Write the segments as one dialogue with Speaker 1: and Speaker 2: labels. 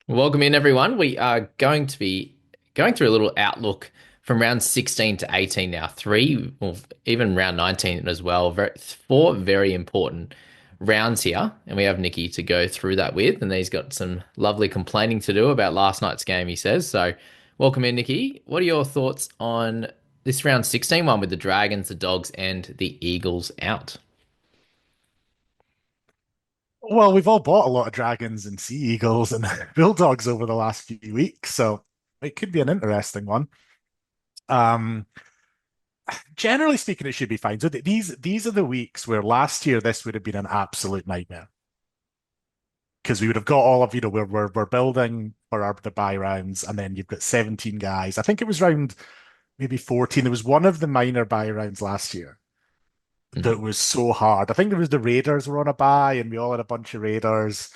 Speaker 1: Welcome in, everyone. We are going to be going through a little outlook from round 16 to 18 now. Three, or even round 19 as well. Four very important rounds here. And we have Nikki to go through that with. And he's got some lovely complaining to do about last night's game, he says. So, welcome in, Nikki. What are your thoughts on this round 16 one with the Dragons, the Dogs, and the Eagles out?
Speaker 2: Well, we've all bought a lot of dragons and sea eagles and bulldogs over the last few weeks, so it could be an interesting one. Um, Generally speaking, it should be fine. So these are the weeks where last year this would have been an absolute nightmare because we would have got all of we're building for the buy rounds, and then you've got 17 guys. I think it was round maybe 14. There was one of the minor buy rounds last year that
Speaker 1: Mhm.
Speaker 2: was so hard. I think there was the Raiders were on a buy, and we all had a bunch of Raiders.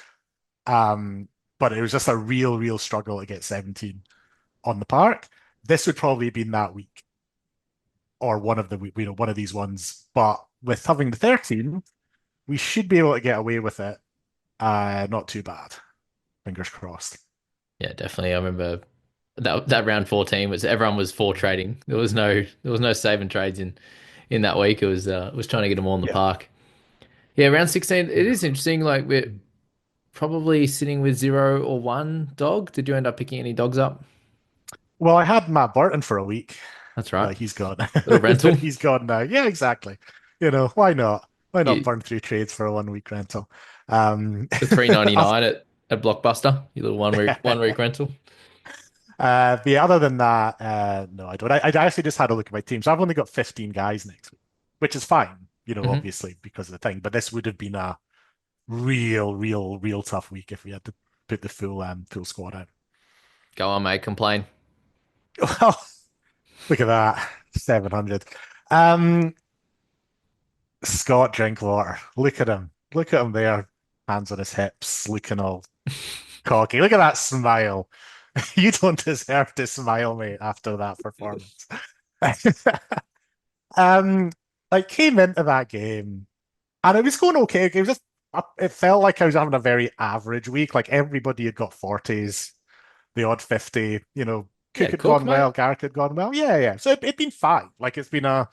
Speaker 2: Um, but it was just a real struggle to get 17 on the park. This would probably have been that week or one of these ones. But with having the 13, we should be able to get away with it. Not too bad. Fingers crossed.
Speaker 1: Yeah, definitely. I remember that round 14 was everyone was for trading. There was no saving trades in that week. It was trying to get them all in the
Speaker 2: Yeah.
Speaker 1: park. Yeah, round 16. It
Speaker 2: Yeah.
Speaker 1: is interesting. Like we're probably sitting with zero or one dog. Did you end up picking any dogs up?
Speaker 2: Well, I had Matt Burton for a week,
Speaker 1: That's right.
Speaker 2: but he's gone.
Speaker 1: Little rental.
Speaker 2: But he's gone now. Yeah, exactly. Why not? Why not
Speaker 1: You,
Speaker 2: burn through trades for a 1 week rental? Um,
Speaker 1: the 3.99 at Blockbuster. Your little one week rental.
Speaker 2: But yeah, other than that, no, I don't. I actually just had a look at my team. So I've only got 15 guys next week, which is fine,
Speaker 1: Hmm.
Speaker 2: obviously because of the thing. But this would have been a real tough week if we had to put the full squad out.
Speaker 1: Go on, mate. Complain.
Speaker 2: Well, look at that. 700. Um, Scott Drinkwater. Look at him. Look at him there. Hands on his hips, looking all cocky. Look at that smile. You don't deserve to smile, mate, after that performance. Um, I came into that game and it was going okay. It was just it felt like I was having a very average week. Like everybody had got 40s, the odd 50,
Speaker 1: Yeah,
Speaker 2: Cook had
Speaker 1: Cook,
Speaker 2: gone
Speaker 1: mate.
Speaker 2: well, Garrick had gone well. Yeah. So it'd been fine. Like it's been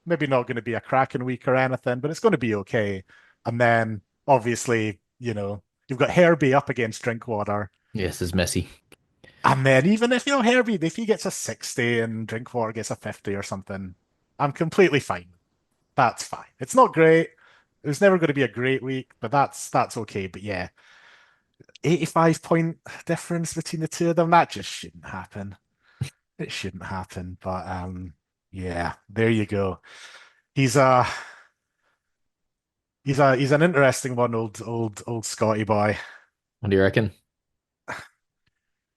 Speaker 2: maybe not going to be a cracking week or anything, but it's going to be okay. And then obviously, you've got Herbie up against Drinkwater.
Speaker 1: Yes, it's messy.
Speaker 2: And then even if, Herbie, if he gets a 60 and Drinkwater gets a 50 or something, I'm completely fine. That's fine. It's not great. It was never going to be a great week, but that's okay. But yeah, 85-point difference between the two of them, that just shouldn't happen. It shouldn't happen. But yeah, there you go. He's a he's an interesting one, old Scotty boy.
Speaker 1: What do you reckon?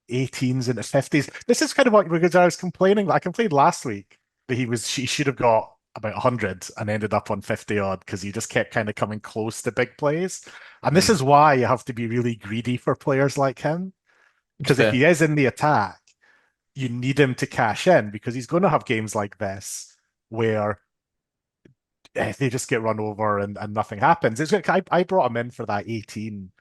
Speaker 2: 18s into 50s. This is kind of what because I was complaining. I complained last week that he should have got about 100 and ended up on 50 odd because he just kept kind of coming close to big plays. And this
Speaker 1: Mm,
Speaker 2: is why you have to be really greedy for players like him.
Speaker 1: it's
Speaker 2: Because if
Speaker 1: fair.
Speaker 2: he is in the attack, you need him to cash in because he's going to have games like this where they just get run over and nothing happens. I brought him in for that 18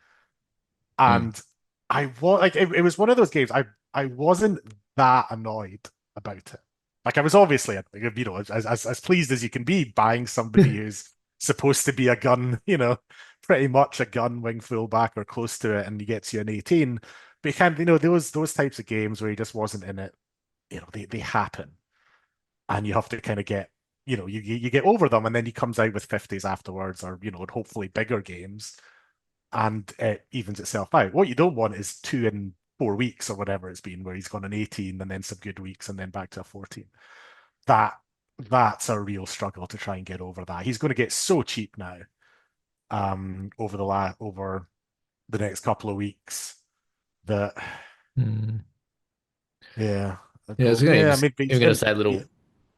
Speaker 1: Mm.
Speaker 2: and I was like it was one of those games I wasn't that annoyed about it. Like I was obviously as pleased as you can be buying somebody who's supposed to be a gun, pretty much a gun wing fullback or close to it, and he gets you an 18. But you can't, those types of games where he just wasn't in it, they happen, and you have to kind of get, you get over them, and then he comes out with 50s afterwards, or hopefully bigger games and it evens itself out. What you don't want is 2 in 4 weeks or whatever it's been, where he's gone an 18 and then some good weeks and then back to a 14. That that's a real struggle to try and get over that. He's going to get so cheap now, over the next couple of weeks that
Speaker 1: Mm.
Speaker 2: yeah,
Speaker 1: Yeah, I was gonna
Speaker 2: yeah,
Speaker 1: even,
Speaker 2: maybe he's
Speaker 1: even gonna
Speaker 2: going
Speaker 1: say a
Speaker 2: yeah.
Speaker 1: little,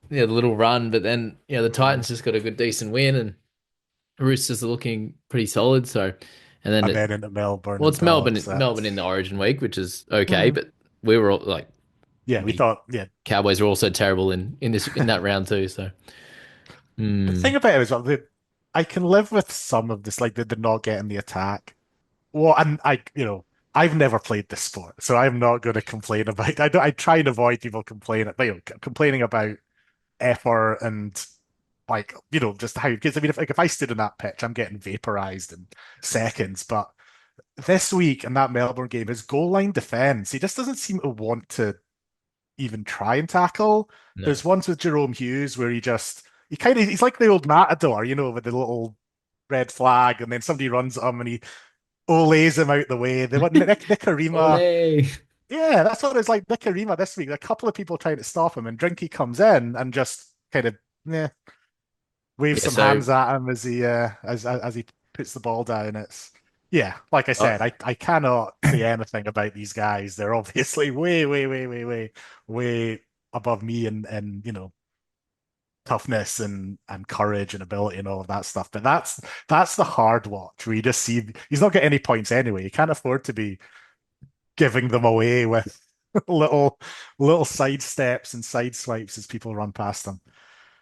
Speaker 1: yeah, the little run, but then the
Speaker 2: Mm.
Speaker 1: Titans just got a good decent win, and Roosters are looking pretty solid. So, and then
Speaker 2: And then into Melbourne
Speaker 1: well,
Speaker 2: and
Speaker 1: it's Melbourne,
Speaker 2: Dogs.
Speaker 1: Melbourne
Speaker 2: That's
Speaker 1: in the Origin week, which is okay,
Speaker 2: mm.
Speaker 1: but we were all like
Speaker 2: Yeah, we
Speaker 1: we
Speaker 2: thought yeah.
Speaker 1: Cowboys are also terrible in that round too. So,
Speaker 2: The thing
Speaker 1: mm,
Speaker 2: about it is, I can live with some of this, like the not getting the attack. Well, and I, I've never played this sport, so I'm not going to complain about. I try and avoid people complaining about effort and just how, because I mean, if I stood in that pitch, I'm getting vaporized in seconds. But this week in that Melbourne game, his goal line defense, he just doesn't seem to want to even try and tackle.
Speaker 1: No.
Speaker 2: There's ones with Jerome Hughes where he's like the old Matador, with the little red flag, and then somebody runs at him and he olays him out the way. The one Nicarima,
Speaker 1: Ole.
Speaker 2: yeah, that's what it's like. Nicarima this week. A couple of people trying to stop him, and Drinky comes in and just kind of wave
Speaker 1: Yeah,
Speaker 2: some
Speaker 1: so
Speaker 2: hands at him as he puts the ball down. It's yeah, like I
Speaker 1: uh,
Speaker 2: said, I cannot say anything about these guys. They're obviously way, way, way, way, way, way above me and toughness and courage and ability and all of that stuff. But that's the hard watch where you just see he's not getting any points anyway. You can't afford to be giving them away with little side steps and side swipes as people run past them.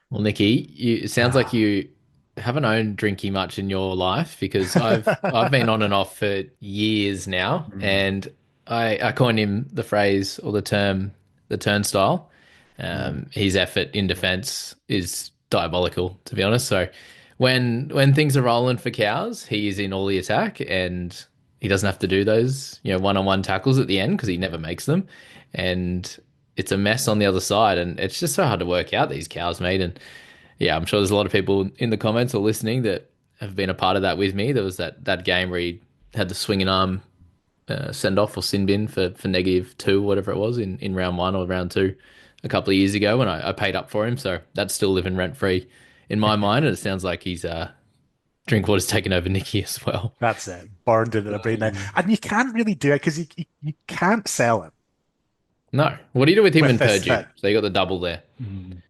Speaker 1: well, Nikki, it sounds like you haven't owned drinky much in your life because I've been on and off for years now,
Speaker 2: Mm,
Speaker 1: and I coined him the phrase or the term the turnstile.
Speaker 2: mm,
Speaker 1: His effort in
Speaker 2: yeah.
Speaker 1: defense is diabolical, to be honest. So when things are rolling for cows, he is in all the attack, and he doesn't have to do those one-on-one tackles at the end because he never makes them, and it's a mess on the other side, and it's just so hard to work out these cows, mate. And yeah, I'm sure there's a lot of people in the comments or listening that have been a part of that with me. There was that game where he had the swinging arm send off or sin bin for -2, whatever it was, in round one or round two a couple of years ago, and I paid up for him. So that's still living rent free in my mind. And it sounds like he's Drinkwater's taken over Nicky as well.
Speaker 2: That's it. Burned into the brain now.
Speaker 1: Um,
Speaker 2: And you can't really do it because you can't sell it
Speaker 1: No. What do you do with him
Speaker 2: with
Speaker 1: and
Speaker 2: this
Speaker 1: Purdue?
Speaker 2: thing.
Speaker 1: So you got the double there.
Speaker 2: Mm.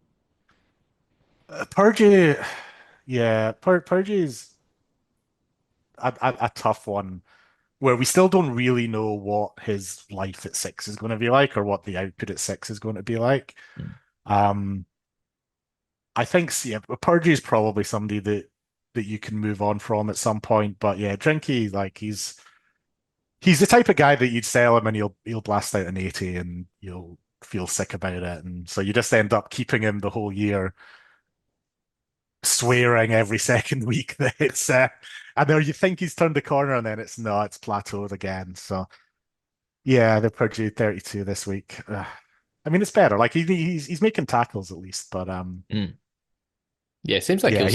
Speaker 2: Purdue, yeah, Purdue's a tough one where we still don't really know what his life at six is going to be like or what the output at six is going to be like.
Speaker 1: Mm.
Speaker 2: Um, I think yeah, Purdue's probably somebody that you can move on from at some point. But yeah, Drinky, like he's the type of guy that you'd sell him and he'll blast out an 80 and you'll feel sick about it. And so you just end up keeping him the whole year, swearing every second week that I know you think he's turned the corner and then it's plateaued again. So yeah, the Purdue 32 this week. I mean, it's better. Like he's making tackles at least, but
Speaker 1: Mm. Yeah, it seems like
Speaker 2: yeah,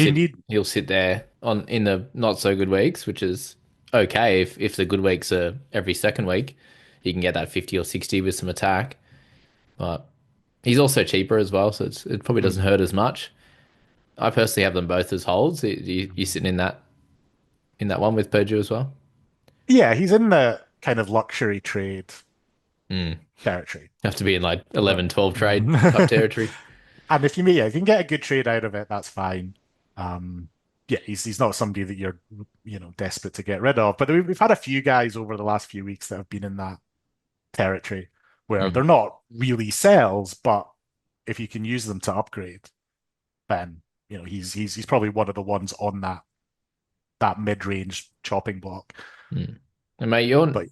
Speaker 1: he'll sit there on in the not so good weeks, which is okay if the good weeks are every second week, he can get that 50 or 60 with some attack. But he's also cheaper as well, so it probably doesn't
Speaker 2: mm,
Speaker 1: hurt as much. I personally have them both as holds. You
Speaker 2: mm.
Speaker 1: sitting in that one with Purdue as well?
Speaker 2: Yeah, he's in the kind of luxury trade
Speaker 1: Mm.
Speaker 2: territory.
Speaker 1: Have to be in like
Speaker 2: But
Speaker 1: 11, 12 trade type
Speaker 2: mm.
Speaker 1: territory.
Speaker 2: And if you can get a good trade out of it, that's fine. Um, yeah, he's not somebody that you're desperate to get rid of. But we've had a few guys over the last few weeks that have been in that territory where
Speaker 1: Mm.
Speaker 2: they're not really sells, but if you can use them to upgrade, then he's probably one of the ones on that mid-range chopping block.
Speaker 1: Mm. And mate, you're
Speaker 2: But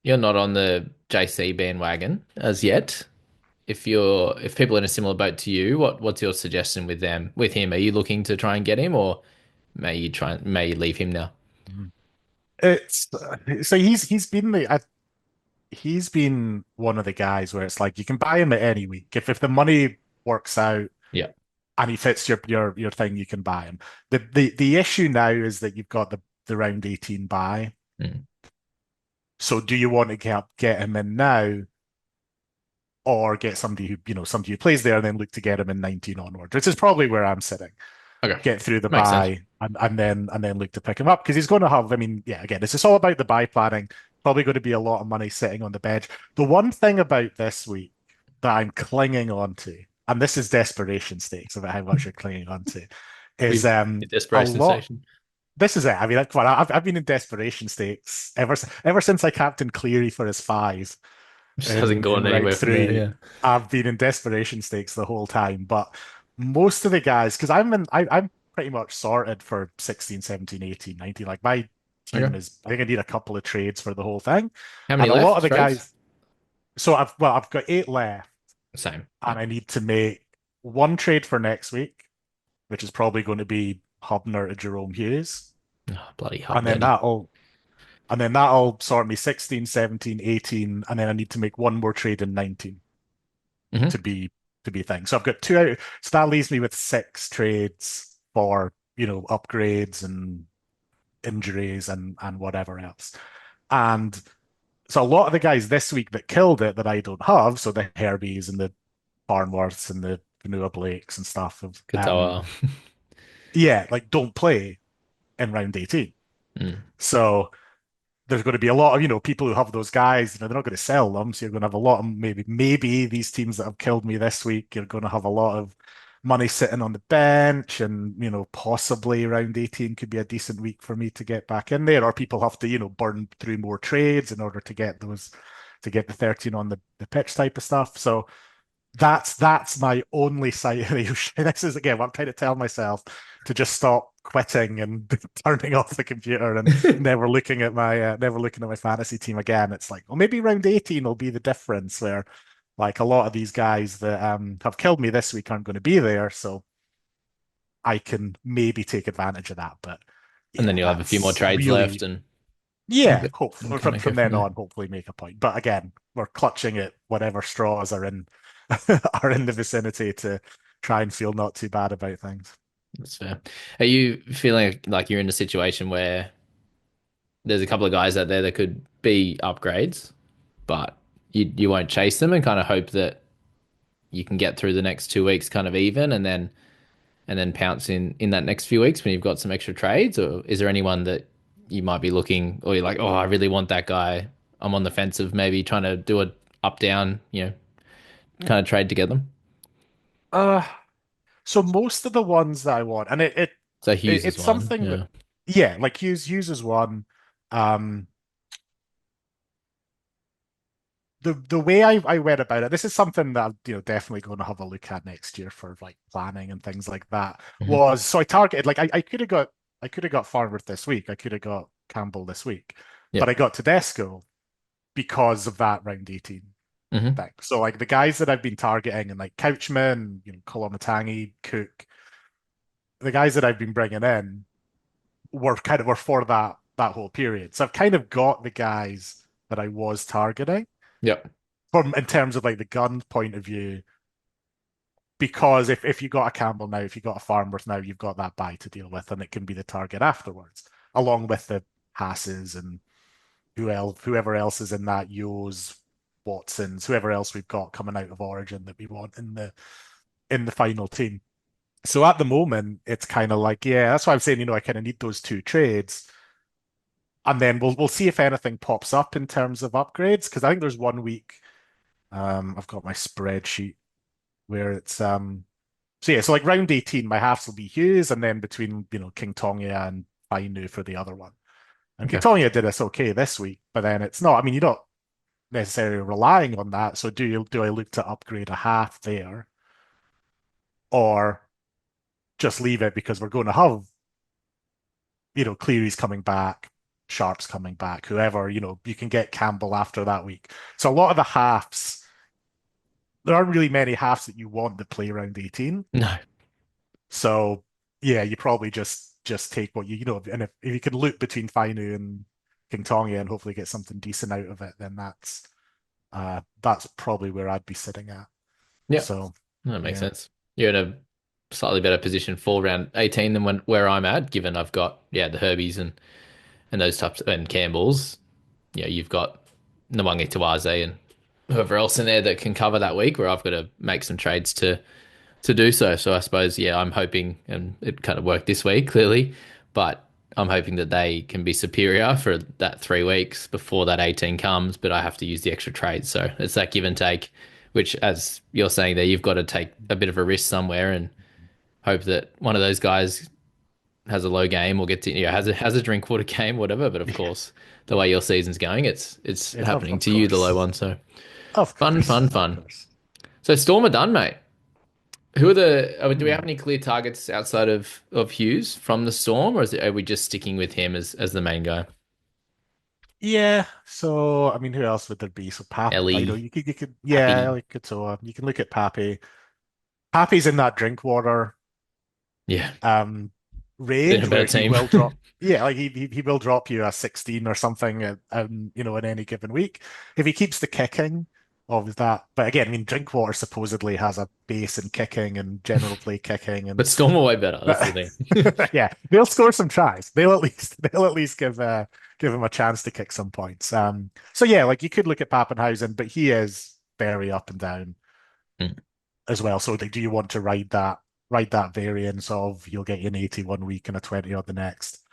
Speaker 1: you're not on the JC bandwagon as yet. If people are in a similar boat to you, what's your suggestion with him? Are you looking to try and get him, or may you leave him now?
Speaker 2: it's so he's been one of the guys where it's like you can buy him at any week if the money works out
Speaker 1: Yeah.
Speaker 2: and he fits your thing, you can buy him. The issue now is that you've got the round 18 buy.
Speaker 1: Mm.
Speaker 2: So do you want to get him in now or get somebody who plays there and then look to get him in 19 onwards, which is probably where I'm sitting.
Speaker 1: Okay.
Speaker 2: Get through the
Speaker 1: Makes sense.
Speaker 2: buy and then look to pick him up because he's going to have, I mean, yeah, again, it's just all about the buy planning. Probably going to be a lot of money sitting on the bench. The one thing about this week that I'm clinging on to, and this is desperation stakes about how much you're clinging on to, is
Speaker 1: We've
Speaker 2: a
Speaker 1: desperation
Speaker 2: lot.
Speaker 1: station.
Speaker 2: This is it. I mean, come on, I've been in desperation stakes ever since I captained Cleary for his five
Speaker 1: Just hasn't
Speaker 2: in
Speaker 1: gone
Speaker 2: round
Speaker 1: anywhere from there.
Speaker 2: three.
Speaker 1: Yeah.
Speaker 2: I've been in desperation stakes the whole time, but most of the guys, because I'm pretty much sorted for 16, 17, 18, 19. Like my team
Speaker 1: Okay.
Speaker 2: is, I think I need a couple of trades for the whole thing.
Speaker 1: How many
Speaker 2: And a lot of
Speaker 1: left?
Speaker 2: the
Speaker 1: Trades?
Speaker 2: guys, so I've got eight left,
Speaker 1: Same.
Speaker 2: and
Speaker 1: Yep.
Speaker 2: I need to make one trade for next week, which is probably going to be Hubner to Jerome Hughes.
Speaker 1: Oh, bloody hub
Speaker 2: And then
Speaker 1: dirty.
Speaker 2: that'll and then that'll sort me 16, 17, 18, and then I need to make one more trade in 19
Speaker 1: Hmm.
Speaker 2: to be things. So I've got two out. So that leaves me with six trades for, upgrades and injuries and whatever else. And so a lot of the guys this week that killed it that I don't have, so the Herbies and the Farnworths and the Vanua Blakes and stuff of
Speaker 1: Katoa.
Speaker 2: yeah, like don't play in round 18.
Speaker 1: Mm.
Speaker 2: So there's going to be a lot of, people who have those guys, they're not going to sell them. So you're going to have a lot of maybe these teams that have killed me this week, you're going to have a lot of money sitting on the bench and, possibly round 18 could be a decent week for me to get back in there. Or people have to, burn through more trades in order to get to get the 13 on the pitch type of stuff. So that's my only site. This is again what I'm trying to tell myself to just stop quitting and turning off the computer and never looking at my fantasy team again. It's like, well, maybe round 18 will be the difference where like a lot of these guys that have killed me this week aren't going to be there, so I can maybe take advantage of that. But
Speaker 1: And
Speaker 2: yeah,
Speaker 1: then you'll have a few more
Speaker 2: that's
Speaker 1: trades left
Speaker 2: really
Speaker 1: and
Speaker 2: yeah, hopefully
Speaker 1: kind
Speaker 2: from
Speaker 1: of go from
Speaker 2: then
Speaker 1: there.
Speaker 2: on, hopefully make a point. But again, we're clutching at whatever straws are in are in the vicinity to try and feel not too bad about things.
Speaker 1: That's fair. Are you feeling like you're in a situation where there's a couple of guys out there that could be upgrades, but you won't chase them and kind of hope that you can get through the next 2 weeks kind of even and then pounce in that next few weeks when you've got some extra trades? Or is there anyone that you might be looking or you're like, oh, I really want that guy. I'm on the fence of maybe trying to do a up down, kind of trade to get them.
Speaker 2: Uh, so most of the ones that I want, and
Speaker 1: So Hughes is
Speaker 2: it's
Speaker 1: one.
Speaker 2: something that,
Speaker 1: Yeah.
Speaker 2: yeah, like Hughes is one. Um, the way I went about it, this is something that I'm, definitely going to have a look at next year for like planning and things like that.
Speaker 1: Hmm.
Speaker 2: Was so I targeted like I could have got Farnworth this week, I could have got Campbell this week, but I
Speaker 1: Yep.
Speaker 2: got Tedesco because of that round 18
Speaker 1: Hmm.
Speaker 2: thing. So like the guys that I've been targeting and like Couchman, Kolomatangi, Cook, the guys that I've been bringing in were for that whole period. So I've kind of got the guys that I was targeting
Speaker 1: Yep.
Speaker 2: from in terms of like the gun point of view. Because if you got a Campbell now, if you got a Farmworth now, you've got that buy to deal with, and it can be the target afterwards, along with the Hasses and whoever else is in that Yo's, Watsons, whoever else we've got coming out of Origin that we want in the final team. So at the moment, it's kind of like, yeah, that's why I'm saying, I kind of need those two trades. And then we'll see if anything pops up in terms of upgrades. Because I think there's one week, I've got my spreadsheet where it's so yeah, so like round 18, my halves will be Hughes, and then between, King Tonga and Ainu for the other one. And King
Speaker 1: Okay.
Speaker 2: Tonga did us okay this week, but then it's not, I mean, you're not necessarily relying on that. So do I look to upgrade a half there or just leave it because we're going to have, Cleary's coming back, Sharp's coming back, whoever, you can get Campbell after that week. So a lot of the halves, there aren't really many halves that you want to play around 18.
Speaker 1: No.
Speaker 2: So yeah, you probably just take what and if you can loop between Fainu and King Tonga and hopefully get something decent out of it, then that's probably where I'd be sitting at.
Speaker 1: Yep.
Speaker 2: So
Speaker 1: That makes
Speaker 2: yeah.
Speaker 1: sense. You're in a slightly better position for round 18 than where I'm at, given I've got, yeah, the Herbies and those types and Campbells. Yeah, you've got Nwangi Tawaze and whoever else in there that can cover that week where I've got to make some trades to do so. So I suppose, yeah, I'm hoping, and it kind of worked this week, clearly, but I'm hoping that they can be superior for that 3 weeks before that 18 comes, but I have to use the extra trades. So it's that give and take, which, as you're saying there, you've got to take a bit of a risk somewhere and hope that one of those guys has a low game or gets has a drink water game, whatever. But of
Speaker 2: Yeah.
Speaker 1: course, the way your season's going, it's
Speaker 2: Yeah,
Speaker 1: happening
Speaker 2: of
Speaker 1: to you, the low
Speaker 2: course.
Speaker 1: one. So
Speaker 2: Of
Speaker 1: fun,
Speaker 2: course.
Speaker 1: fun,
Speaker 2: Of
Speaker 1: fun.
Speaker 2: course.
Speaker 1: So Storm are done, mate. Who are do we have
Speaker 2: Hmm.
Speaker 1: any clear targets outside of Hughes from the Storm, or are we just sticking with him as the main guy?
Speaker 2: Yeah. So I mean, who else would there be? So Pap,
Speaker 1: Ellie,
Speaker 2: you could, yeah,
Speaker 1: Pappy.
Speaker 2: like so you can look at Pappy. Pappy's in that drink water
Speaker 1: Yeah,
Speaker 2: um
Speaker 1: been a
Speaker 2: range
Speaker 1: better
Speaker 2: where he
Speaker 1: team.
Speaker 2: will drop. Yeah, like he will drop you a 16 or something, in any given week if he keeps the kicking of that. But again, I mean, Drinkwater supposedly has a base in kicking and general play kicking,
Speaker 1: But
Speaker 2: and
Speaker 1: Storm are way better. That's the
Speaker 2: but
Speaker 1: thing.
Speaker 2: yeah, they'll score some tries. They'll at least give him a chance to kick some points. So yeah, like you could look at Pappenhausen, but he is very up and down
Speaker 1: Mm.
Speaker 2: as well. So like, do you want to ride that variance of you'll get you an 80 one week and a 20 on the next?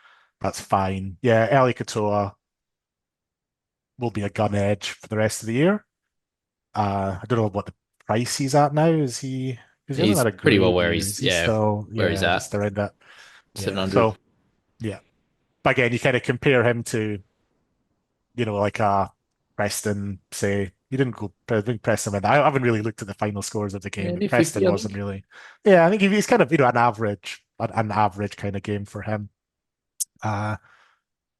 Speaker 2: That's fine. Yeah, Eli Katoa will be a gun edge for the rest of the year. I don't know what the price he's at now. Is he? Because he hasn't
Speaker 1: He's
Speaker 2: had a
Speaker 1: pretty well
Speaker 2: great
Speaker 1: where
Speaker 2: year.
Speaker 1: he's,
Speaker 2: Is he
Speaker 1: yeah,
Speaker 2: still?
Speaker 1: where he's
Speaker 2: Yeah, just
Speaker 1: at,
Speaker 2: around that. Yeah.
Speaker 1: 700.
Speaker 2: So yeah. But again, you kind of compare him to, like Preston, say. He didn't go, I think Preston went. I haven't really looked at the final scores of the game,
Speaker 1: Yeah,
Speaker 2: but
Speaker 1: near 50,
Speaker 2: Preston
Speaker 1: I
Speaker 2: wasn't
Speaker 1: think.
Speaker 2: really. Yeah, I think he's kind of, an average kind of game for him. Uh,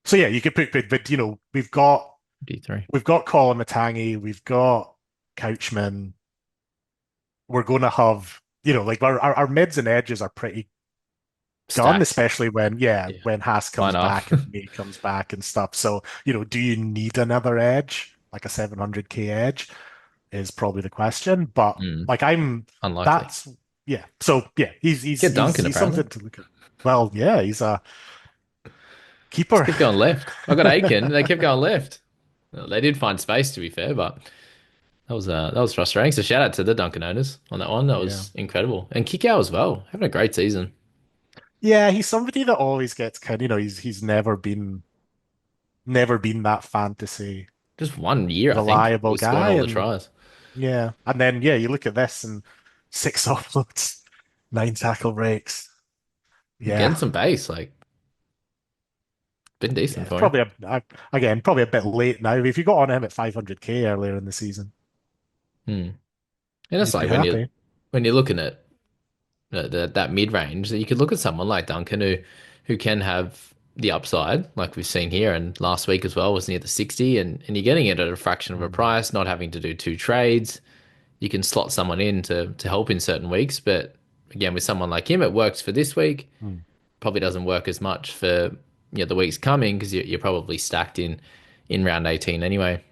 Speaker 2: so yeah, you could put, but we've got
Speaker 1: 53.
Speaker 2: we've got Colin Matangi, we've got Couchman. We're going to have, like our mids and edges are pretty done,
Speaker 1: Stacked.
Speaker 2: especially when, yeah,
Speaker 1: Yeah.
Speaker 2: when Haas
Speaker 1: Line
Speaker 2: comes
Speaker 1: up.
Speaker 2: back and May comes back and stuff. So, do you need another edge? Like a 700k edge is probably the question. But
Speaker 1: Mm,
Speaker 2: like
Speaker 1: unlikely.
Speaker 2: that's yeah. So yeah,
Speaker 1: Get Duncan,
Speaker 2: he's
Speaker 1: apparently.
Speaker 2: something to look at. Well, yeah, he's a
Speaker 1: Just
Speaker 2: keeper.
Speaker 1: kept going left. I got Aiken, they kept going left. Well, they did find space, to be fair, but that was frustrating. So shout out to the Duncan owners on that one. That
Speaker 2: Yeah.
Speaker 1: was incredible. And Kickout as well. Having a great season.
Speaker 2: Yeah, he's somebody that always gets kind of, he's never been that fantasy
Speaker 1: Just 1 year, I think. He
Speaker 2: reliable
Speaker 1: was scoring
Speaker 2: guy.
Speaker 1: all the
Speaker 2: And
Speaker 1: tries.
Speaker 2: yeah. And then yeah, you look at this and six offloads, nine tackle breaks.
Speaker 1: Getting
Speaker 2: Yeah.
Speaker 1: some base, like, been
Speaker 2: Yeah.
Speaker 1: decent
Speaker 2: It's
Speaker 1: for him.
Speaker 2: again, probably a bit late now. If you got on him at 500k earlier in the season,
Speaker 1: Hmm. And it's
Speaker 2: you'd be
Speaker 1: like when you
Speaker 2: happy.
Speaker 1: when you're looking at that mid range, that you could look at someone like Duncan who can have the upside, like we've seen here, and last week as well was near the 60, and you're getting it at a fraction of a
Speaker 2: Mm,
Speaker 1: price, not having to do two trades. You can slot someone in to help in certain weeks, but again, with someone like him, it works for this week.
Speaker 2: mm.
Speaker 1: Probably doesn't work as much for the weeks coming because you're probably stacked in round 18 anyway.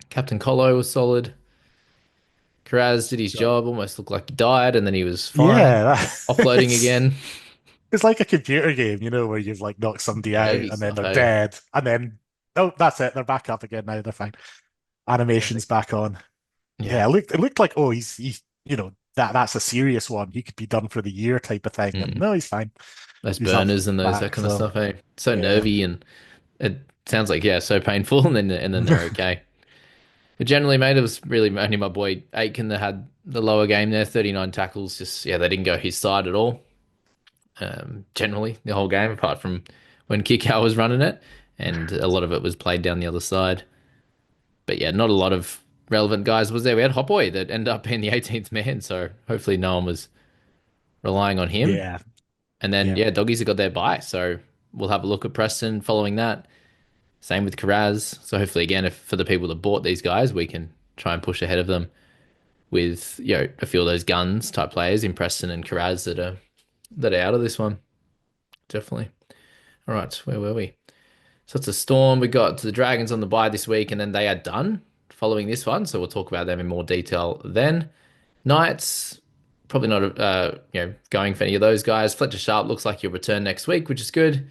Speaker 1: Captain Colo was solid. Karaz did his
Speaker 2: So
Speaker 1: job, almost looked like he died, and then he was fine.
Speaker 2: yeah,
Speaker 1: Offloading
Speaker 2: it's
Speaker 1: again.
Speaker 2: it's like a computer game, where you've like knocked somebody out
Speaker 1: Nervy
Speaker 2: and then
Speaker 1: stuff,
Speaker 2: they're
Speaker 1: hey?
Speaker 2: dead, and then oh, that's it, they're back up again now, they're fine.
Speaker 1: Yeah,
Speaker 2: Animation's back on.
Speaker 1: yeah.
Speaker 2: Yeah, it looked like, oh, he's that's a serious one. He could be done for the year type of thing, and
Speaker 1: Mm.
Speaker 2: no, he's fine.
Speaker 1: Those
Speaker 2: He's up
Speaker 1: burners and those that
Speaker 2: back.
Speaker 1: kind of
Speaker 2: So
Speaker 1: stuff, hey? So
Speaker 2: yeah.
Speaker 1: nervy, and it sounds like, yeah, so painful, and then they're okay. But generally, mate, it was really only my boy Aiken that had the lower game there, 39 tackles. Just, yeah, they didn't go his side at all. Generally, the whole game, apart from when Kikau was running it, and a lot of it was played down the other side. But yeah, not a lot of relevant guys was there. We had Hopboy that ended up being the 18th man, so hopefully no one was relying on him.
Speaker 2: Yeah.
Speaker 1: And then,
Speaker 2: Yeah.
Speaker 1: yeah, doggies have got their bye, so we'll have a look at Preston following that. Same with Karaz. So hopefully, again, if for the people that bought these guys, we can try and push ahead of them with a few of those guns type players in Preston and Karaz that are out of this one. Definitely. All right, where were we? So it's a Storm. We got to the Dragons on the bye this week, and then they are done following this one. So we'll talk about them in more detail then. Knights, probably not going for any of those guys. Fletcher Sharp looks like he'll return next week, which is good.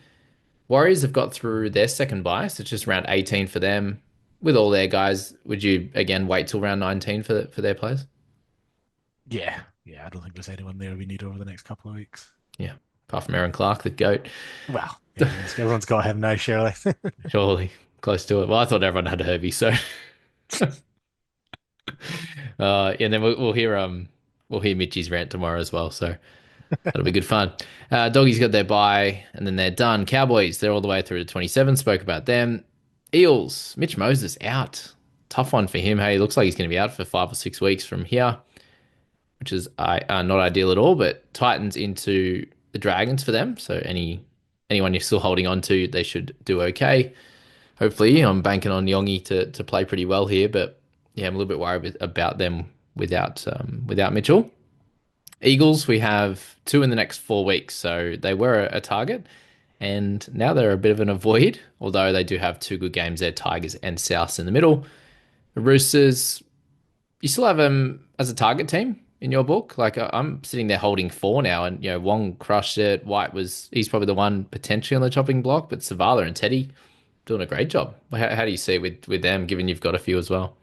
Speaker 1: Warriors have got through their second bye, so it's just round 18 for them. With all their guys, would you again wait till round 19 for their players?
Speaker 2: Yeah. Yeah. I don't think there's anyone there we need over the next couple of weeks.
Speaker 1: Yeah, apart from Aaron Clark, the GOAT.
Speaker 2: Well, everyone's got him now, surely.
Speaker 1: Surely close to it. Well, I thought everyone had Herbie, so and then we'll hear Mitchie's rant tomorrow as well, so that'll be good fun. Doggies got their bye, and then they're done. Cowboys, they're all the way through to 27. Spoke about them. Eels, Mitch Moses out. Tough one for him. Hey, looks like he's going to be out for 5 or 6 weeks from here, which is not ideal at all. But Titans into the Dragons for them. So anyone you're still holding on to, they should do okay. hopefully, I'm banking on Yongi to play pretty well here, but yeah, I'm a little bit worried about them without Mitchell. Eagles, we have two in the next 4 weeks, so they were a target, and now they're a bit of an avoid. Although they do have two good games there, Tigers and Souths in the middle. The Roosters, you still have them as a target team in your book. Like I'm sitting there holding four now, and Wong crushed it. White he's probably the one potentially on the chopping block, but Savala and Teddy doing a great job. How do you see it with them, given you've got a few as well?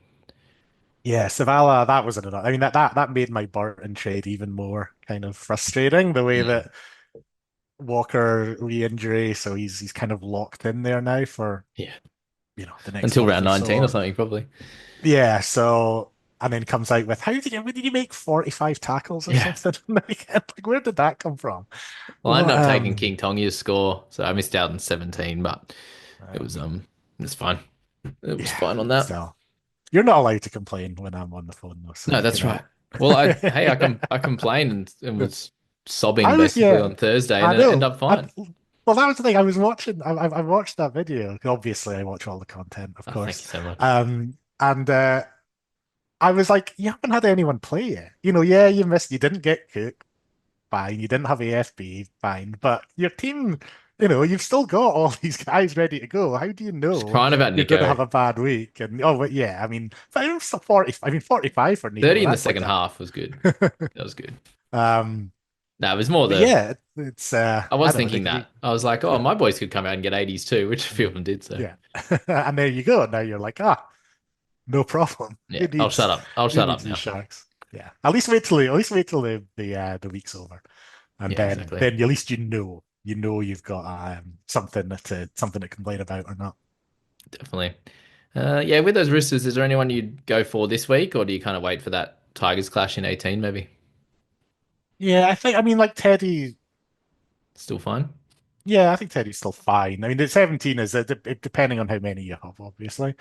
Speaker 2: Yeah, Savala, that was another. I mean, that made my Burton trade even more kind of frustrating. The way
Speaker 1: Mm,
Speaker 2: that Walker re-injury, so he's kind of locked in there now for
Speaker 1: yeah,
Speaker 2: the next
Speaker 1: until
Speaker 2: month
Speaker 1: round
Speaker 2: or
Speaker 1: 19 or
Speaker 2: so.
Speaker 1: something, probably.
Speaker 2: Yeah, so and then comes out with what did you make 45 tackles or
Speaker 1: Yeah.
Speaker 2: something? Like, where did that come from?
Speaker 1: Well, I ended
Speaker 2: What
Speaker 1: up taking King Tonga's score, so I missed out on 17, but it was
Speaker 2: um
Speaker 1: it's fine. It was
Speaker 2: yeah,
Speaker 1: fine on that.
Speaker 2: so you're not allowed to complain when I'm on the phone though, so
Speaker 1: No,
Speaker 2: you
Speaker 1: that's
Speaker 2: can
Speaker 1: right. Well, I complained and was sobbing
Speaker 2: I was
Speaker 1: basically
Speaker 2: yeah,
Speaker 1: on Thursday, and
Speaker 2: I
Speaker 1: then it ended
Speaker 2: know.
Speaker 1: up fine.
Speaker 2: Well, that was the thing. I was watching. I watched that video. Obviously, I watch all the content, of
Speaker 1: Oh, thank
Speaker 2: course.
Speaker 1: you so much.
Speaker 2: And I was like, you haven't had anyone play it. Yeah, you missed. You didn't get Cook, fine. You didn't have AFB, fine. But your team, you've still got all these guys ready to go. How do you
Speaker 1: Just
Speaker 2: know
Speaker 1: crying about
Speaker 2: you're going to
Speaker 1: Nico.
Speaker 2: have a bad week? And oh, but yeah, I mean, but it was 40. I mean, 45 for Nico.
Speaker 1: 30 in the
Speaker 2: That's like
Speaker 1: second
Speaker 2: a.
Speaker 1: half was good. That was good.
Speaker 2: um,
Speaker 1: No, it was more
Speaker 2: but
Speaker 1: the
Speaker 2: yeah, it's
Speaker 1: I
Speaker 2: I
Speaker 1: was
Speaker 2: don't know.
Speaker 1: thinking that. I was like, oh, my boys could come out and get 80s too, which a few of them did. So
Speaker 2: Yeah. And there you go. Now you're like, no problem.
Speaker 1: yeah, I'll shut up. I'll
Speaker 2: Who
Speaker 1: shut up
Speaker 2: needs these
Speaker 1: now.
Speaker 2: sharks? Yeah. At least wait till the week's over. And
Speaker 1: Yeah,
Speaker 2: then
Speaker 1: exactly.
Speaker 2: then at least you've got something to complain about or not.
Speaker 1: Definitely. Yeah, with those Roosters, is there anyone you'd go for this week, or do you kind of wait for that Tigers clash in 18, maybe?
Speaker 2: Yeah, I mean like Teddy,
Speaker 1: Still fine?
Speaker 2: yeah, I think Teddy's still fine. I mean the 17 is depending on how many you have, obviously.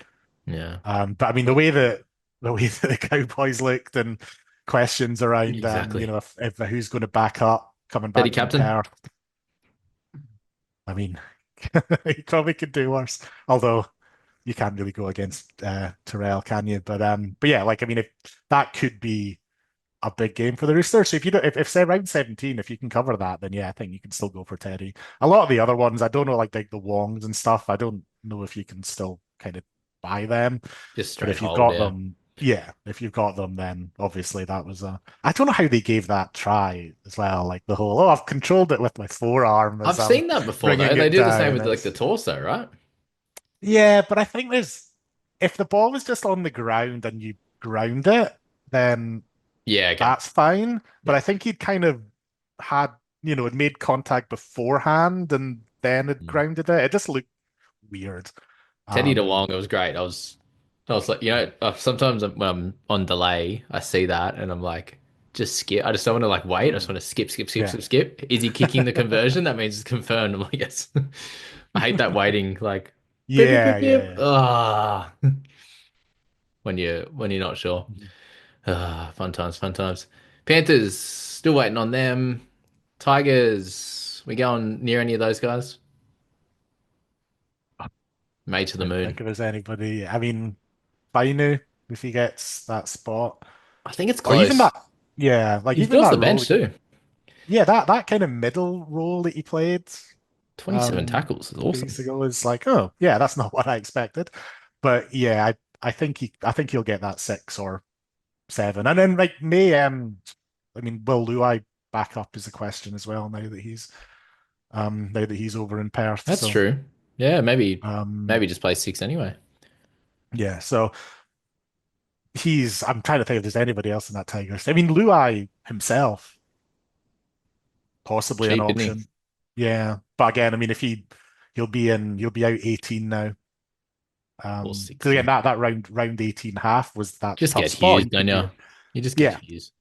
Speaker 1: Yeah,
Speaker 2: But I mean the way that the Cowboys looked and questions around
Speaker 1: exactly.
Speaker 2: if who's going to back up coming
Speaker 1: Teddy
Speaker 2: back from
Speaker 1: captain?
Speaker 2: Perth. I mean, he probably could do worse. Although you can't really go against Terrell, can you? But yeah, like I mean, if that could be a big game for the Roosters. So if you don't, if say round 17, if you can cover that, then yeah, I think you can still go for Teddy. A lot of the other ones, I don't know, like the Wongs and stuff. I don't know if you can still kind of buy them.
Speaker 1: Just
Speaker 2: But
Speaker 1: straight
Speaker 2: if you've
Speaker 1: hold,
Speaker 2: got
Speaker 1: yeah.
Speaker 2: them, yeah, if you've got them, then obviously that was a. I don't know how they gave that try as well. Like the whole, I've controlled it with my forearm as
Speaker 1: I've
Speaker 2: I'm
Speaker 1: seen that before though.
Speaker 2: bringing
Speaker 1: They
Speaker 2: it
Speaker 1: do the same
Speaker 2: down.
Speaker 1: with like the
Speaker 2: It's
Speaker 1: torso, right?
Speaker 2: yeah, but I think if the ball was just on the ground and you ground it, then
Speaker 1: Yeah, okay.
Speaker 2: that's fine. But
Speaker 1: Yeah.
Speaker 2: I think he'd kind of had, had made contact beforehand and then had
Speaker 1: Mm.
Speaker 2: grounded it. It just looked weird.
Speaker 1: Teddy
Speaker 2: Um,
Speaker 1: DeWong, it was great. I was like, sometimes when I'm on delay, I see that and I'm like, just skip. I just don't want to like wait. I just
Speaker 2: mm,
Speaker 1: want to skip, skip, skip,
Speaker 2: yeah.
Speaker 1: skip, skip. Is he kicking the conversion? That means it's confirmed. I'm like, yes. I hate that waiting, like, beep, beep,
Speaker 2: Yeah,
Speaker 1: beep, beep.
Speaker 2: yeah,
Speaker 1: Ah, when you're not sure.
Speaker 2: yeah.
Speaker 1: Ah, fun times, fun times. Panthers, still waiting on them. Tigers, we going near any of those guys? Made to the
Speaker 2: Trying to
Speaker 1: moon.
Speaker 2: think if there's anybody. I mean, Bainu, if he gets that spot.
Speaker 1: I think it's
Speaker 2: Or even
Speaker 1: close.
Speaker 2: that, yeah, like
Speaker 1: He's
Speaker 2: even
Speaker 1: been off
Speaker 2: that
Speaker 1: the
Speaker 2: role.
Speaker 1: bench too.
Speaker 2: Yeah, that kind of middle role that he played
Speaker 1: 27
Speaker 2: um
Speaker 1: tackles is
Speaker 2: a few
Speaker 1: awesome.
Speaker 2: weeks ago is like, oh yeah, that's not what I expected. But yeah, I think he'll get that 6 or 7. And then like I mean, will Luai back up is a question as well now that he's over in Perth.
Speaker 1: That's
Speaker 2: So
Speaker 1: true. Yeah, maybe
Speaker 2: um
Speaker 1: just play six anyway.
Speaker 2: yeah, so I'm trying to think if there's anybody else in that Tigers. I mean, Luai himself, possibly an
Speaker 1: Cheap, isn't he?
Speaker 2: option. Yeah. But again, I mean if he'll be out 18 now.
Speaker 1: Or
Speaker 2: Because again,
Speaker 1: 60.
Speaker 2: that round 18 half was that
Speaker 1: Just
Speaker 2: tough
Speaker 1: get
Speaker 2: spot.
Speaker 1: Hughes,
Speaker 2: You
Speaker 1: don't
Speaker 2: could
Speaker 1: you?
Speaker 2: be,
Speaker 1: You just get
Speaker 2: yeah,
Speaker 1: Hughes.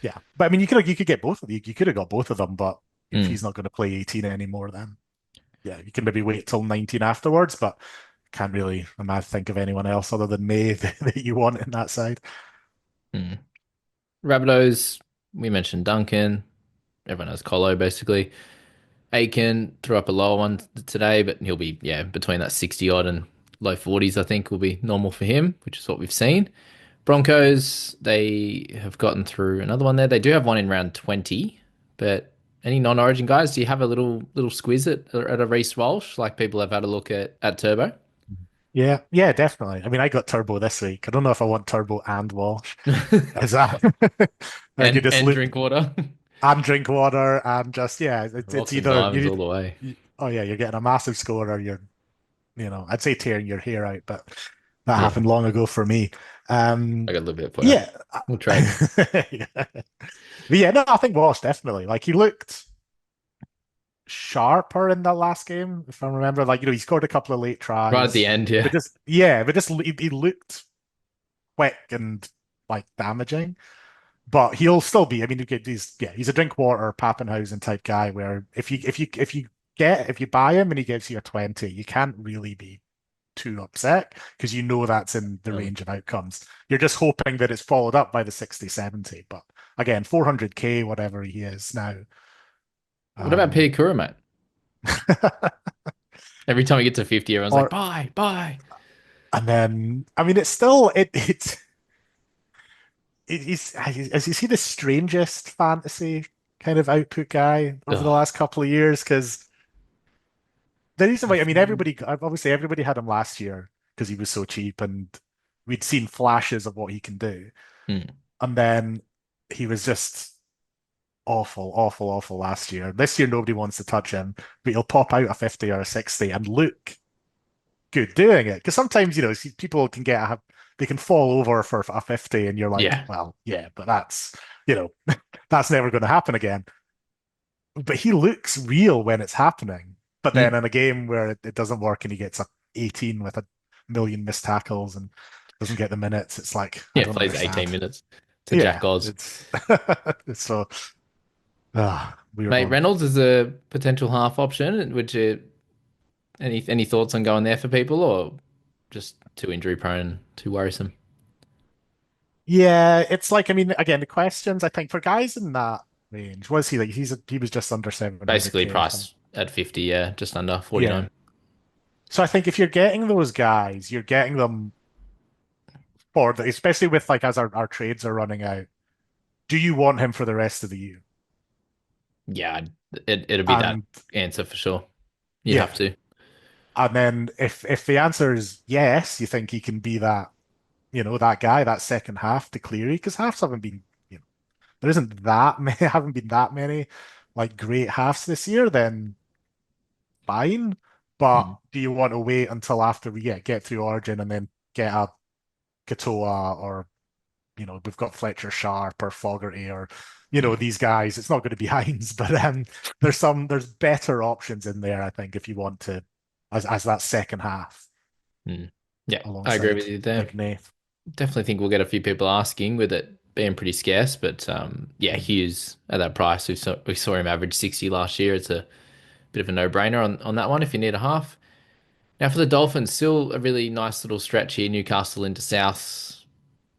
Speaker 2: yeah. But I mean, you could get both of you could have got both of them, but if
Speaker 1: Mm,
Speaker 2: he's not going to play 18 anymore, then yeah, you can maybe wait till 19 afterwards. But can't really imagine think of anyone else other than May that you want in that side.
Speaker 1: mm. Rabbitohs, we mentioned Duncan. Everyone has Colo basically. Aiken threw up a lower one today, but he'll be, yeah, between that 60 odd and low 40s, I think, will be normal for him, which is what we've seen. Broncos, they have gotten through another one there. They do have one in round 20, but any non-Origin guys, do you have a little squiz at a Reece Walsh, like people have had a look at Turbo?
Speaker 2: Yeah, yeah, definitely. I mean, I got Turbo this week. I don't know if I want Turbo and Walsh. Is that and you just
Speaker 1: And
Speaker 2: look
Speaker 1: drink water.
Speaker 2: and drink water and just yeah, it's
Speaker 1: Rocks and
Speaker 2: either
Speaker 1: diamonds all the way.
Speaker 2: oh yeah, you're getting a massive score or you're I'd say tearing your hair out, but that
Speaker 1: Yeah,
Speaker 2: happened long ago for me.
Speaker 1: I got a little bit for you.
Speaker 2: Yeah.
Speaker 1: We'll trade.
Speaker 2: Yeah. But yeah, no, I think Walsh definitely. Like he looked sharper in that last game, if I remember. Like, he scored a couple of late
Speaker 1: Right at the
Speaker 2: tries,
Speaker 1: end, yeah.
Speaker 2: but just he looked quick and like damaging. But he'll still be. I mean, he's a Drinkwater, Pappenhausen type guy. Where if you buy him and he gives you a 20, you can't really be too upset because you know that's in the
Speaker 1: Um,
Speaker 2: range of outcomes. You're just hoping that it's followed up by the 60, 70. But again, 400k, whatever he is now.
Speaker 1: what about
Speaker 2: Um,
Speaker 1: Peter Kura, mate? Every time we get to 50, everyone's like,
Speaker 2: or
Speaker 1: buy, buy.
Speaker 2: and then I mean, it's still he's as you see the strangest fantasy kind of output guy over the
Speaker 1: Ugh.
Speaker 2: last couple of years because the reason why I mean obviously everybody had him last year because he was so cheap and we'd seen flashes of what he can do,
Speaker 1: Hmm.
Speaker 2: and then he was just awful, awful, awful last year. This year nobody wants to touch him, but he'll pop out a 50 or a 60 and look good doing it. Because sometimes, people they can fall over for a 50 and you're like,
Speaker 1: Yeah.
Speaker 2: well, yeah, but you know, that's never going to happen again. But he looks real when it's happening. But then
Speaker 1: Hmm.
Speaker 2: in a game where it doesn't work and he gets a 18 with a million missed tackles and doesn't get the minutes, it's like, I
Speaker 1: Yeah,
Speaker 2: don't
Speaker 1: plays 18
Speaker 2: understand.
Speaker 1: minutes to Jack
Speaker 2: Yeah,
Speaker 1: Oz.
Speaker 2: it's it's so weird
Speaker 1: Mate,
Speaker 2: one.
Speaker 1: Reynolds is a potential half option. Would you any thoughts on going there for people or just too injury prone, too worrisome?
Speaker 2: Yeah, it's like I mean, again, the questions I think for guys in that range, was he like he was just under
Speaker 1: Basically
Speaker 2: 700k or something.
Speaker 1: price at 50, yeah, just under
Speaker 2: Yeah.
Speaker 1: 49.
Speaker 2: So I think if you're getting those guys, you're getting them especially with like as our trades are running out. Do you want him for the rest of the year?
Speaker 1: Yeah, it'd be that
Speaker 2: And
Speaker 1: answer for sure. You'd have
Speaker 2: yeah,
Speaker 1: to.
Speaker 2: and then if the answer is yes, you think he can be that, that guy, that second half to Cleary, because halves haven't been, there isn't that many, haven't been that many like great halves this year, then fine. But
Speaker 1: Hmm.
Speaker 2: do you want to wait until after we get through Origin and then get a Katoa or we've got Fletcher Sharp or Fogarty or these guys. It's not going to be Hines, but there's better options in there, I think, if you want to as that second half
Speaker 1: Hmm. Yeah, I agree
Speaker 2: alongside
Speaker 1: with you there.
Speaker 2: Big Nath.
Speaker 1: Definitely think we'll get a few people asking with it being pretty scarce, but yeah,
Speaker 2: Mm.
Speaker 1: Hughes at that price, we saw him average 60 last year. It's a bit of a no-brainer on that one if you need a half. Now for the Dolphins, still a really nice little stretch here, Newcastle into South.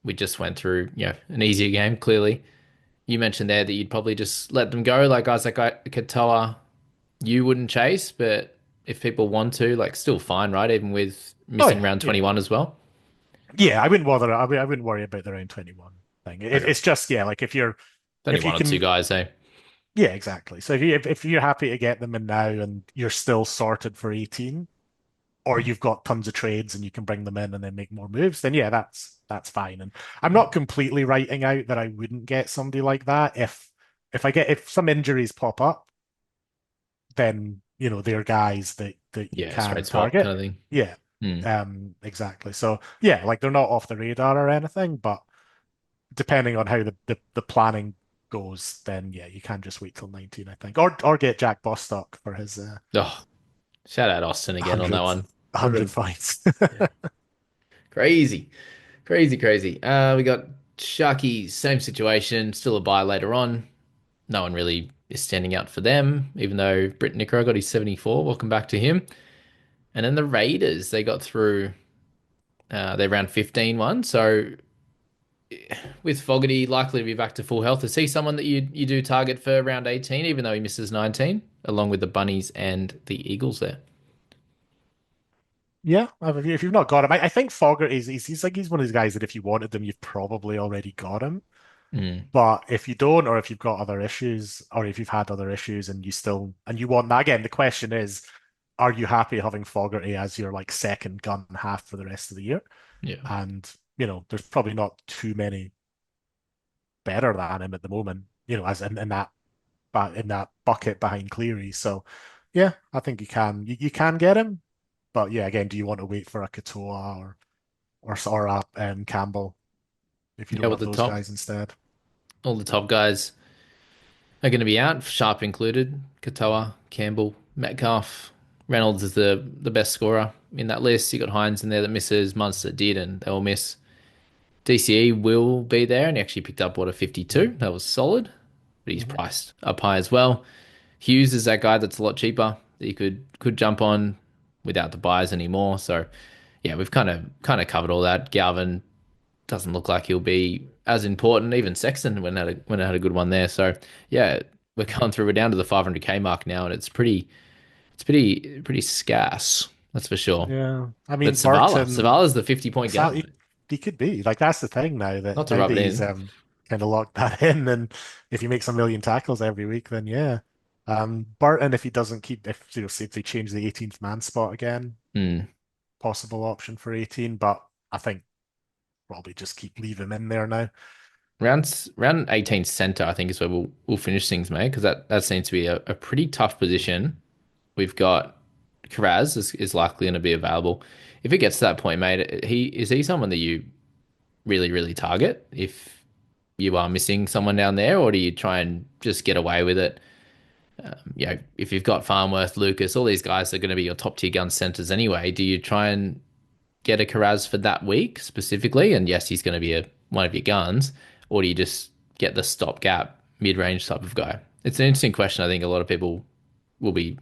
Speaker 1: We just went through, an easier game, clearly. You mentioned there that you'd probably just let them go, like guys like Katoa, you wouldn't chase, but if people want to, like still fine, right? Even with
Speaker 2: Oh
Speaker 1: missing
Speaker 2: yeah,
Speaker 1: round
Speaker 2: yeah,
Speaker 1: 21 as well.
Speaker 2: yeah. I wouldn't bother. I wouldn't worry about the round 21 thing.
Speaker 1: Okay.
Speaker 2: It's just yeah, like
Speaker 1: Only
Speaker 2: if you
Speaker 1: one or two
Speaker 2: can.
Speaker 1: guys, hey?
Speaker 2: Yeah, exactly. So if you're happy to get them in now and you're still sorted for 18, or you've got tons of trades and you can bring them in and then make more moves, then yeah, that's fine. And I'm not completely writing out that I wouldn't get somebody like that if some injuries pop up, then they're guys that you
Speaker 1: Yeah, straight
Speaker 2: can
Speaker 1: swap
Speaker 2: target.
Speaker 1: kind of thing.
Speaker 2: Yeah,
Speaker 1: Hmm.
Speaker 2: exactly. So yeah, like they're not off the radar or anything, but depending on how the planning goes, then yeah, you can just wait till 19, I think, or get Jack Bostock for his
Speaker 1: Oh, shout out Austin again on that
Speaker 2: 100
Speaker 1: one. Everyone's
Speaker 2: points.
Speaker 1: yeah. Crazy, crazy, crazy. We got Sharky, same situation, still a buy later on. No one really is standing out for them, even though Britt Nicker got his 74. Welcome back to him. And then the Raiders, they got through their round 15 one. So with Fogarty likely to be back to full health, is he someone that you do target for round 18, even though he misses 19, along with the Bunnies and the Eagles there?
Speaker 2: Yeah, if you've not got him, I think Fogarty he's like he's one of these guys that if you wanted them, you've probably already got him.
Speaker 1: Mm,
Speaker 2: But if you don't, or if you've got other issues, or if you've had other issues and you want that again, the question is, are you happy having Fogarty as your like second gun half for the rest of the year?
Speaker 1: yeah.
Speaker 2: And there's probably not too many better than him at the moment, as in that but in that bucket behind Cleary. So yeah, I think you can get him. But yeah, again, do you want to wait for a Katoa or a Campbell if you
Speaker 1: Yeah,
Speaker 2: don't
Speaker 1: with
Speaker 2: have
Speaker 1: the
Speaker 2: those
Speaker 1: top,
Speaker 2: guys instead?
Speaker 1: all the top guys are going to be out, Sharp included. Katoa, Campbell, Metcalf. Reynolds is the best scorer in that list. You got Hines in there that misses, Munster did, and they will miss. DCE will be there, and he actually picked up, what, a 52? That was solid, but he's
Speaker 2: Mm-hmm.
Speaker 1: priced up high as well. Hughes is that guy that's a lot cheaper that you could jump on without the buys anymore. So yeah, we've kind of covered all that. Galvin doesn't look like he'll be as important. Even Sexton when had a good one there. So yeah, we're going through. We're down to the 500k mark now, and it's pretty scarce. That's for sure.
Speaker 2: Yeah, I
Speaker 1: But
Speaker 2: mean Burton,
Speaker 1: Savala's the 50 point
Speaker 2: Sal,
Speaker 1: gun.
Speaker 2: he could be like that's the thing now
Speaker 1: Not
Speaker 2: that
Speaker 1: to rub it
Speaker 2: he's
Speaker 1: in.
Speaker 2: kind of locked that in, and if he makes a million tackles every week, then yeah. Burton, if he doesn't keep, if say if they change the 18th man spot again,
Speaker 1: Hmm.
Speaker 2: possible option for 18, but I think probably just leave him in there now.
Speaker 1: Round 18 center, I think is where we'll finish things, mate, because that seems to be a pretty tough position. We've got Karaz is likely going to be available. If it gets to that point, mate, he someone that you really target if you are missing someone down there, or do you try and just get away with it? If you've got Farnworth, Lucas, all these guys are going to be your top tier gun centers anyway. Do you try and get a Karaz for that week specifically? And yes, he's going to be one of your guns, or do you just get the stopgap mid range type of guy? It's an interesting question. I think a lot of people will be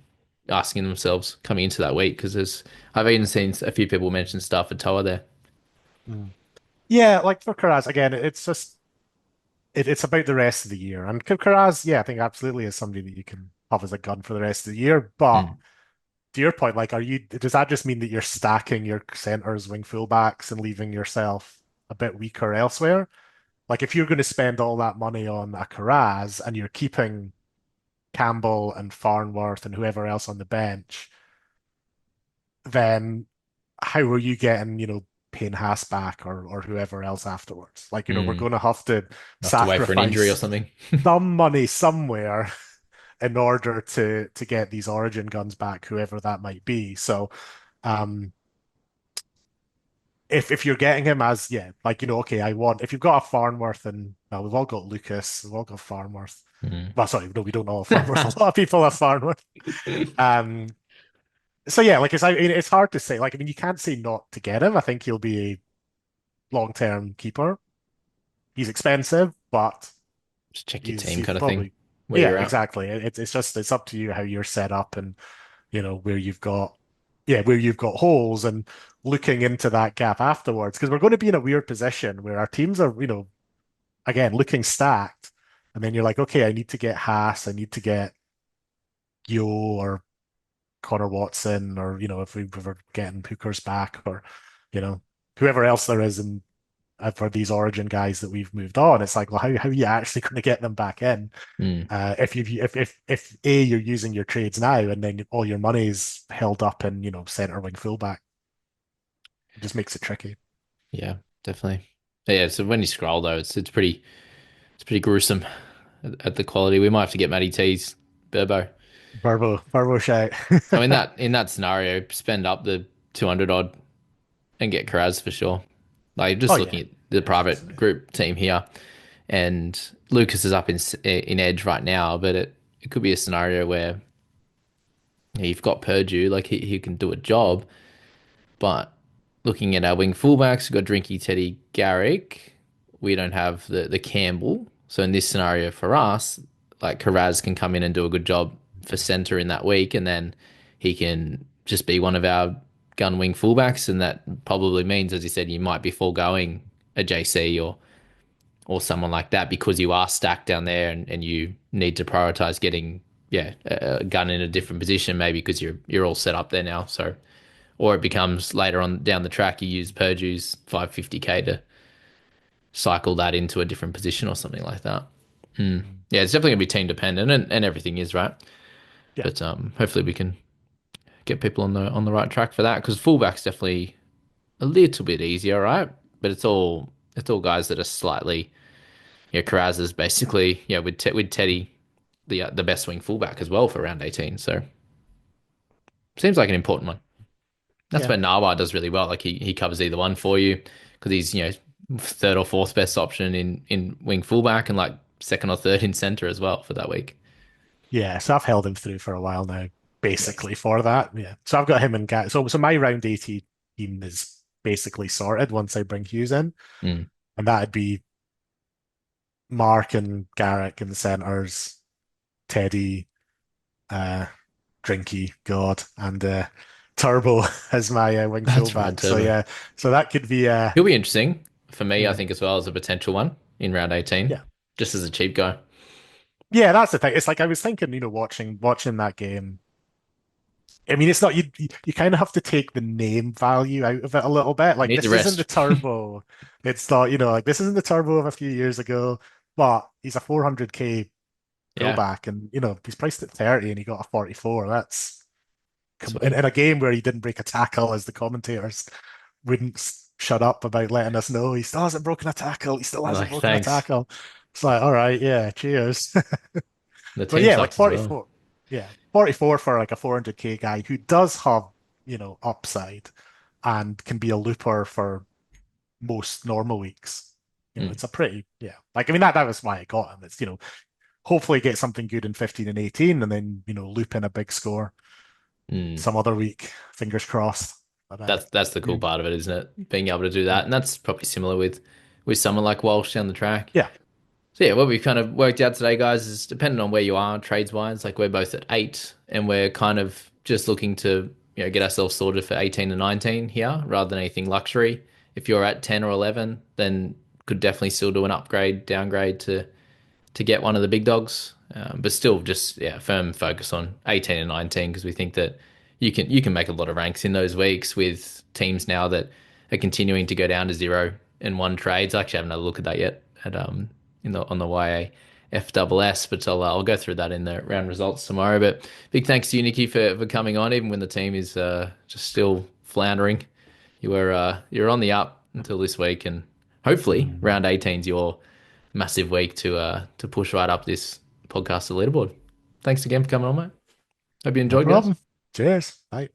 Speaker 1: asking themselves coming into that week because I've even seen a few people mention stuff at Toa there.
Speaker 2: Mm. Yeah, like for Karaz, again, it's just it's about the rest of the year. And Karaz, yeah, I think absolutely is somebody that you can have as a gun for the rest of the year. But
Speaker 1: Mm.
Speaker 2: to your point, like, does that just mean that you're stacking your centers, wing fullbacks, and leaving yourself a bit weaker elsewhere? Like, if you're going to spend all that money on a Karaz and you're keeping Campbell and Farnworth and whoever else on the bench, then how are you getting, Payne Haas back or whoever else afterwards? Like, we're
Speaker 1: Mm.
Speaker 2: going to have to
Speaker 1: Have to wait for an injury or
Speaker 2: sacrifice
Speaker 1: something.
Speaker 2: some money somewhere in order to get these Origin guns back, whoever that might be. So, um, if you're getting him as yeah, like okay, I want if you've got a Farnworth and well, we've all got Lucas, we've all got Farnworth.
Speaker 1: Mm.
Speaker 2: Well, sorry, no, we don't all have Farnworth. A lot of people have Farnworth. Um, so yeah, like it's hard to say. Like, I mean, you can't say not to get him. I think he'll be a long-term keeper. He's expensive, but
Speaker 1: Just check your
Speaker 2: he's
Speaker 1: team
Speaker 2: he's
Speaker 1: kind of thing,
Speaker 2: probably
Speaker 1: where
Speaker 2: yeah,
Speaker 1: you're at.
Speaker 2: exactly. It's up to you how you're set up and where you've got yeah, where you've got holes and looking into that gap afterwards. Because we're going to be in a weird position where our teams are, again, looking stacked. And then you're like, okay, I need to get Haas, I need to get Yo or Connor Watson, or, if we're getting Hookers back or, you know, whoever else there is in for these Origin guys that we've moved on. It's like, well, how are you actually going to get them back in?
Speaker 1: Mm.
Speaker 2: If A, you're using your trades now and then all your money's held up in, center wing fullback, it just makes it tricky.
Speaker 1: Yeah, definitely. Yeah, so when you scroll though, it's pretty gruesome at the quality. We might have to get Matty T's Burbo.
Speaker 2: Burbo shout.
Speaker 1: So in that scenario, spend up the 200 odd and get Karaz for sure. Like
Speaker 2: Oh
Speaker 1: just looking
Speaker 2: yeah,
Speaker 1: at the
Speaker 2: yeah,
Speaker 1: private
Speaker 2: easily.
Speaker 1: group team here, and Lucas is up in edge right now, but it could be a scenario where you've got Purdue, like he can do a job, but looking at our wing fullbacks, we've got Drinky, Teddy, Garrick. We don't have the Campbell. So in this scenario for us, like Karaz can come in and do a good job for centre in that week, and then he can just be one of our gun wing fullbacks, and that probably means, as you said, you might be foregoing a JC or someone like that because you are stacked down there and you need to prioritize getting a gun in a different position maybe because you're all set up there now. So or it becomes later on down the track you use Purdue's 550k to cycle that into a different position or something like that.
Speaker 2: Mm.
Speaker 1: Yeah, it's definitely gonna be team dependent, and everything is right.
Speaker 2: Yeah,
Speaker 1: But hopefully we can get people on the right track for that because fullback's definitely a little bit easier, right? But it's all guys that are slightly Carraz is basically with Teddy the best swing fullback as well for round 18. So seems like an important one. That's
Speaker 2: yeah,
Speaker 1: where Nawa does really well. Like he covers either one for you because he's third or fourth best option in wing fullback and like second or third in center as well for that week.
Speaker 2: yeah. So I've held him through for a while now,
Speaker 1: Yep.
Speaker 2: basically for that. Yeah. So I've got him and Gat. So my round 80 team is basically sorted once I bring Hughes in,
Speaker 1: Mm,
Speaker 2: and that'd be Mark and Garrick in the centers, Teddy, uh, Drinky, God, and Turbo as my wing
Speaker 1: that's right,
Speaker 2: fullback. So
Speaker 1: Turbo.
Speaker 2: yeah, so that could be
Speaker 1: He'll be interesting for me, I
Speaker 2: mm,
Speaker 1: think, as well as a potential one in round 18,
Speaker 2: yeah.
Speaker 1: just as a cheap guy.
Speaker 2: Yeah, that's the thing. It's like I was thinking, watching that game. I mean, it's not you kind of have to take the name value out of it a little bit.
Speaker 1: You
Speaker 2: Like
Speaker 1: need the
Speaker 2: this isn't the
Speaker 1: rest.
Speaker 2: turbo. It's not, like this isn't the turbo of a few years ago, but he's a 400k
Speaker 1: Yeah,
Speaker 2: fullback and he's priced at 30 and he got a 44. That's
Speaker 1: sweet.
Speaker 2: in a game where he didn't break a tackle as the commentators wouldn't shut up about letting us know he still hasn't broken a tackle. He still hasn't
Speaker 1: Like,
Speaker 2: broken a
Speaker 1: thanks.
Speaker 2: tackle. It's like, all right, yeah, cheers.
Speaker 1: The
Speaker 2: But
Speaker 1: team
Speaker 2: yeah, like
Speaker 1: sucked as well.
Speaker 2: 44. Yeah, 44 for like a 400k guy who does have, upside and can be a looper for most normal weeks.
Speaker 1: Mm,
Speaker 2: It's a pretty, yeah. Like, I mean, that was why I got him. It's, hopefully get something good in 15 and 18 and then, loop in a big score
Speaker 1: mm.
Speaker 2: some other week. Fingers crossed. But
Speaker 1: That's the
Speaker 2: yeah.
Speaker 1: cool part of it, isn't it? Being able to do that,
Speaker 2: Mm.
Speaker 1: and that's probably similar with someone like Walsh down the track.
Speaker 2: Yeah.
Speaker 1: So yeah, what we've kind of worked out today, guys, is depending on where you are trades wise. Like we're both at 8, and we're kind of just looking to get ourselves sorted for 18 and 19 here, rather than anything luxury. If you're at 10 or 11, then could definitely still do an upgrade, downgrade to get one of the big dogs, but still just firm focus on 18 and 19 because we think that you can make a lot of ranks in those weeks with teams now that are continuing to go down to 0 and 1 trades. I actually haven't had a look at that yet at in the on the YAFSS, but I'll go through that in the round results tomorrow. But big thanks to you, Nikki, for coming on, even when the team is just still floundering. You're on the up until this week, and hopefully
Speaker 2: Mm.
Speaker 1: round 18's your massive week to push right up this podcast leaderboard. Thanks again for coming on, mate. Hope you
Speaker 2: No
Speaker 1: enjoyed, guys.
Speaker 2: problem. Cheers. Bye.